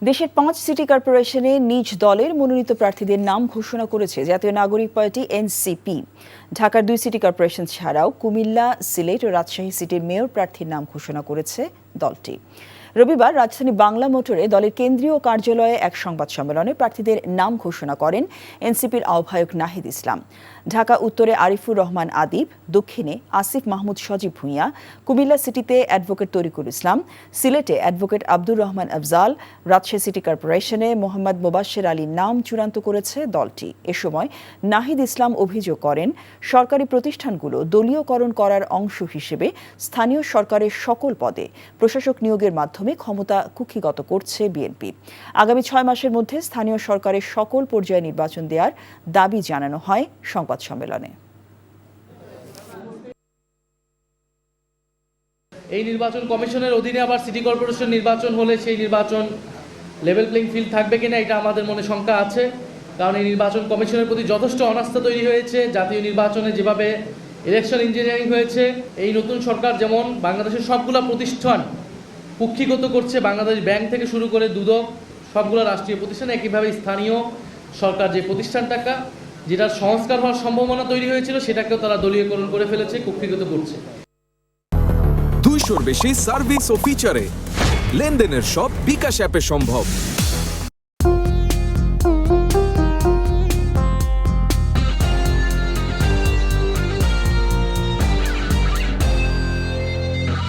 দেশের 5 সিটি কর্পোরেশনে নিজ দলের মনোনীত প্রার্থীদের নাম ঘোষণা করেছে জাতীয় নাগরিক পার্টি এনসিপি। ঢাকার 2 সিটি কর্পোরেশন ছাড়াও কুমিল্লা, সিলেট ও রাজশাহী সিটির মেয়র প্রার্থীর নাম ঘোষণা করেছে দলটি। রবিবার রাজধানী বাংলা মোটরে দলের কেন্দ্রীয় কার্যালয়ে এক সংবাদ সম্মেলনে প্রার্থীদের নাম ঘোষণা করেন এনসিপির আহ্বায়ক নাহিদ ইসলাম। ঢাকা উত্তরে আরিফুর রহমান আদিব, দক্ষিণে আসিফ মাহমুদ সজীব ভূঁইয়া, কুমিল্লা সিটিতে অ্যাডভোকেট তরিকুল ইসলাম, সিলেটে অ্যাডভোকেট আব্দুর রহমান আফজাল, রাজশাহী সিটি কর্পোরেশনে মোহাম্মদ মোবাশ্বের আলীর নাম চূড়ান্ত করেছে দলটি। এ সময় নাহিদ ইসলাম অভিযোগ করেন, সরকারি প্রতিষ্ঠানগুলো দলীয়করণ করার অংশ হিসেবে স্থানীয় সরকারের সকল পদে প্রশাসক নিয়োগের মাধ্যমে ক্ষমতা কুক্ষিগত করছে বিএনপি। আগামী 6 মাসের মধ্যে স্থানীয় সরকারের সকল পর্যায়ে নির্বাচন দেওয়ার দাবি জানানো হয় সংবাদ সম্মেলনে। এই নির্বাচন কমিশনের অধীনে আবার সিটি কর্পোরেশন নির্বাচন হলে সেই নির্বাচন লেভেল প্লেইং ফিল্ড থাকবে কিনা এটা আমাদের মনে শঙ্কা আছে। কারণ এই নির্বাচন কমিশনের প্রতি যথেষ্ট অনাস্থা তৈরি হয়েছে। জাতীয় নির্বাচনে যেভাবে ইলেকশন ইঞ্জিনিয়ারিং হয়েছে, এই নতুন সরকার যেমন বাংলাদেশের সবগুলো প্রতিষ্ঠান কুক্ষিগত করছে, বাংলাদেশ ব্যাংক থেকে শুরু করে দুদক সবগুলো রাষ্ট্রীয় প্রতিষ্ঠান, একইভাবে স্থানীয় সরকার যে প্রতিষ্ঠানটাকা যেটার সংস্কার হওয়ার সম্ভাবনা তৈরি হয়েছিল সেটাকেও তারা দলীয়করণ করে ফেলেছে, কুক্ষিগত করছে। 200-র বেশি সার্ভিস ও ফিচারে লেনদেনের সব বিকাশ অ্যাপে সম্ভব।